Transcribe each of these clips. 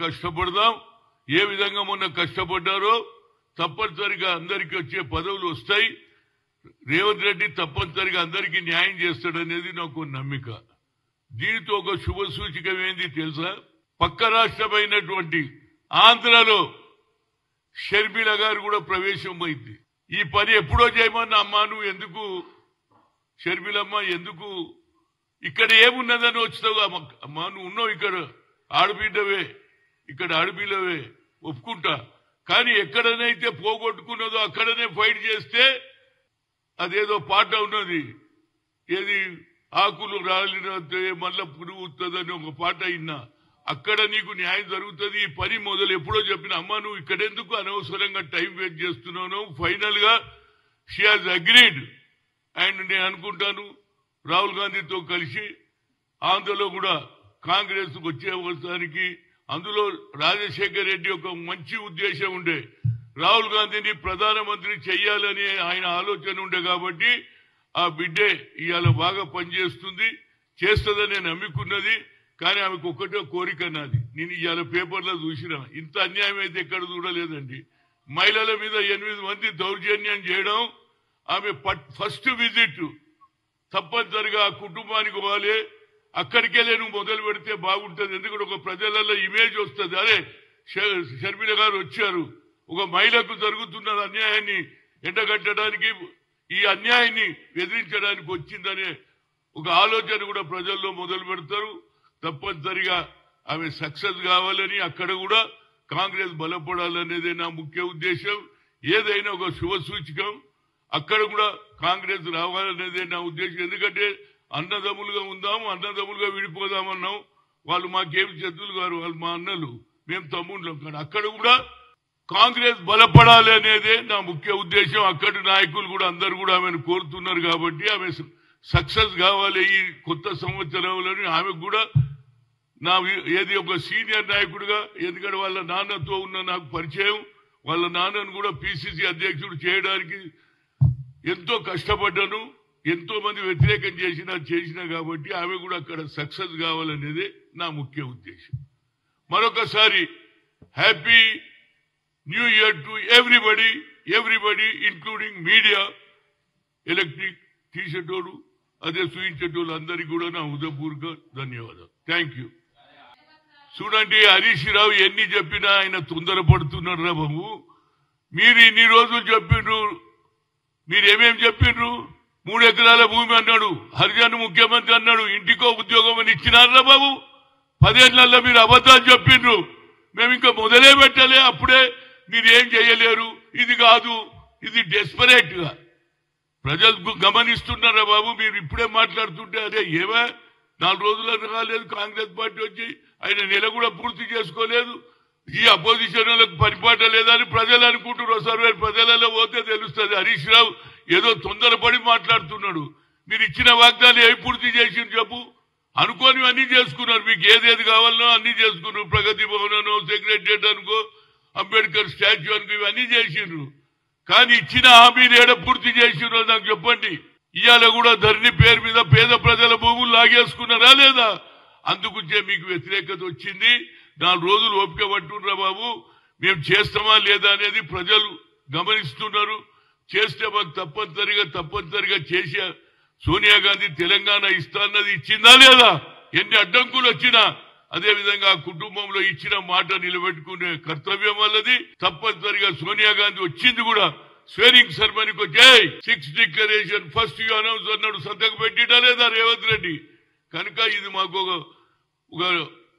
కష్టపడదాం. ఏ విధంగా మొన్న కష్టపడ్డారో తప్పనిసరిగా అందరికీ వచ్చే పదవులు వస్తాయి. రేవంత్ రెడ్డి తప్పనిసరిగా అందరికీ న్యాయం చేస్తాడనేది నాకు నమ్మిక. దీనితో ఒక శుభ సూచికం ఏంది తెలుసా? పక్క రాష్ట్రమైనటువంటి ఆంధ్రలో షర్మిల గారు కూడా ప్రవేశం అయింది. ఈ పని ఎప్పుడో చేయమన్నా అమ్మా నువ్వు ఎందుకు షర్మిలమ్మ ఎందుకు ఇక్కడ ఏమున్నదని వచ్చావు అమ్మా? నువ్వు ఉన్నావు ఇక్కడ ఆడబిడ్డవే, ఇక్కడ ఆడబిడ్డవే ఒప్పుకుంటా. కానీ ఎక్కడనైతే పోగొట్టుకున్నదో అక్కడనే ఫైట్ చేస్తే అదేదో పాట ఉన్నది, ఏది ఆకులు రాలినంతే మళ్ళా పురుగుతుందని ఒక పాట అయినా అక్కడ నీకు న్యాయం జరుగుతుంది. ఈ పని మొదలు ఎప్పుడో చెప్పిన అమ్మ నువ్వు ఇక్కడెందుకు అనవసరంగా టైం వేస్ట్ చేస్తున్నావు? ఫైనల్ గా షీ హాజ్ అగ్రీడ్. అండ్ నేను అనుకుంటాను రాహుల్ గాంధీతో కలిసి ఆంధ్రలో కూడా కాంగ్రెస్ వచ్చే అవసరానికి అందులో రాజశేఖర్ రెడ్డి ఒక మంచి ఉద్దేశం ఉండే, రాహుల్ గాంధీని ప్రధానమంత్రి చెయ్యాలని ఆయన ఆలోచన ఉండే. కాబట్టి ఆ బిడ్డే ఇవాళ బాగా పనిచేస్తుంది, చేస్తుందని నమ్ముకున్నది. కానీ ఆమెకు ఒక్కటే కోరిక నాది, నేను ఇవాళ పేపర్లో చూసిన ఇంత అన్యాయం అయితే ఎక్కడ చూడలేదండి. మహిళల మీద 8 మంది దౌర్జన్యం చేయడం, ఆమె ఫస్ట్ విజిట్ తప్పనిసరిగా ఆ కుటుంబానికి పోవాలి. అక్కడికెళ్ళే నువ్వు మొదలు పెడితే బాగుంటుంది. ఎందుకంటే ఒక ప్రజలలో ఇమేజ్ వస్తుంది, అరే షర్మిల గారు వచ్చారు, ఒక మహిళకు జరుగుతున్న అన్యాయాన్ని ఎండగట్టడానికి, ఈ అన్యాయాన్ని ఎదిరించడానికి వచ్చిందనే ఒక ఆలోచన కూడా ప్రజల్లో మొదలు పెడతారు. తప్పనిసరిగా ఆమె సక్సెస్ కావాలని, అక్కడ కూడా కాంగ్రెస్ బలపడాలనేదే నా ముఖ్య ఉద్దేశం. ఏదైనా ఒక శుభ సూచకం, అక్కడ కూడా కాంగ్రెస్ రావాలనేదే నా ఉద్దేశం. ఎందుకంటే అన్నదమ్ములుగా ఉందాము, అన్నదమ్ములుగా విడిపోదామన్నాం. వాళ్ళు మాకేమి శత్రులు గారు, వాళ్ళు మా అన్నలు, మేము తమ్ముళ్ళం. కానీ అక్కడ కూడా కాంగ్రెస్ బలపడాలి అనేదే నా ముఖ్య ఉద్దేశం. అక్కడి నాయకులు కూడా అందరు కూడా ఆమెను కోరుతున్నారు. కాబట్టి ఆమె సక్సెస్ కావాలి ఈ కొత్త సంవత్సరంలో. ఆమెకు కూడా నా ఏది ఒక సీనియర్ నాయకుడిగా, ఎందుకంటే వాళ్ళ నాన్నతో ఉన్న నాకు పరిచయం, వాళ్ళ నాన్నను కూడా పిసిసి అధ్యక్షుడు చేయడానికి ఎంతో కష్టపడ్డాను, ఎంతో మంది వ్యతిరేకం చేసినా కాబట్టి ఆమె కూడా అక్కడ సక్సెస్ కావాలనేదే నా ముఖ్య ఉద్దేశం. మరొకసారి happy new year to everybody including media, electric తీసేటోడు అదే చూయించేటోళ్ళు అందరికీ కూడా నా హృదయపూర్వక ధన్యవాదాలు. Thank you. చూడండి, హరీష్ రావు ఎన్ని చెప్పినా ఆయన తొందరపడుతున్నాడు రా బాబు. మీరు ఇన్ని రోజులు చెప్పిండ్రు, మీరేమేం చెప్పిండ్రు? 3 ఎకరాల భూమి అన్నాడు, హరిజన్ ముఖ్యమంత్రి అన్నాడు, ఇంటికో ఉద్యోగం అని ఇచ్చినారా బాబు? 10 ఏళ్లలో మీరు అబద్ధాలు చెప్పిండ్రు. మేము ఇంకా మొదలే పెట్టలే, అప్పుడే మీరు ఏం చేయలేరు, ఇది కాదు, ఇది డెస్పరేట్ గా ప్రజలకు గమనిస్తున్నారా బాబు? మీరు ఇప్పుడే మాట్లాడుతుంటే అదే ఏవా 4 రోజులు రాలేదు కాంగ్రెస్ పార్టీ వచ్చి, ఆయన నెల కూడా పూర్తి చేసుకోలేదు, ఈ అపోజిషన్ వాళ్ళకు పరిపాట లేదని ప్రజలు అనుకుంటున్నారు. సర్వే ప్రజలలో పోతే తెలుస్తుంది. హరీష్ రావు ఏదో తొందరపడి మాట్లాడుతున్నాడు. మీరు ఇచ్చిన వాగ్దానాలు ఏవి పూర్తి చేసింది చెప్పు? అనుకోని అన్ని చేసుకున్నారు, మీకు ఏదేది కావాలనో అన్ని చేసుకున్నారు. ప్రగతి భవన్, సెక్రటరియట్ అనుకో, అంబేద్కర్ స్టాచ్యూ అనుకో, ఇవన్నీ చేసిండ్రు. కానీ ఇచ్చిన హామీలు ఏడ పూర్తి చేసిండ్రో నాకు చెప్పండి. ఇవాళ కూడా ధరణి పేరు మీద పేద ప్రజల భూములు లాగేసుకున్నారా లేదా? అందుకుంటే మీకు వ్యతిరేకత వచ్చింది. 4 రోజులు ఓపిక పట్టుండ్రా బాబు, మేము చేస్తామా లేదా అనేది ప్రజలు గమనిస్తున్నారు. చేస్తే మాకు తప్పనిసరిగా చేసే సోనియా గాంధీ తెలంగాణ ఇస్తాన్నది ఇచ్చిందా లేదా? ఎన్ని అడ్డంకులు వచ్చినా అదేవిధంగా ఆ కుటుంబంలో ఇచ్చిన మాట నిలబెట్టుకునే కర్తవ్యం వల్లది. తప్పనిసరిగా సోనియా గాంధీ వచ్చింది కూడా స్వేరింగ్ సెరమనీకి వచ్చే 6 డిక్లరేషన్ ఫస్ట్ యూ అనౌన్స్ అన్నాడు, సంతకం పెట్టిటా లేదా రేవంత్ రెడ్డి? కనుక ఇది మాకు ఒక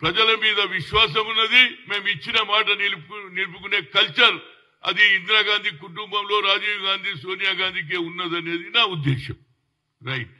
ప్రజల మీద విశ్వాసం ఉన్నది. మేము ఇచ్చిన మాట నిలుపుకునే కల్చర్ అది ఇందిరాగాంధీ కుటుంబంలో రాజీవ్ గాంధీ, సోనియా గాంధీకే ఉన్నదనేది నా ఉద్దేశం. రైట్.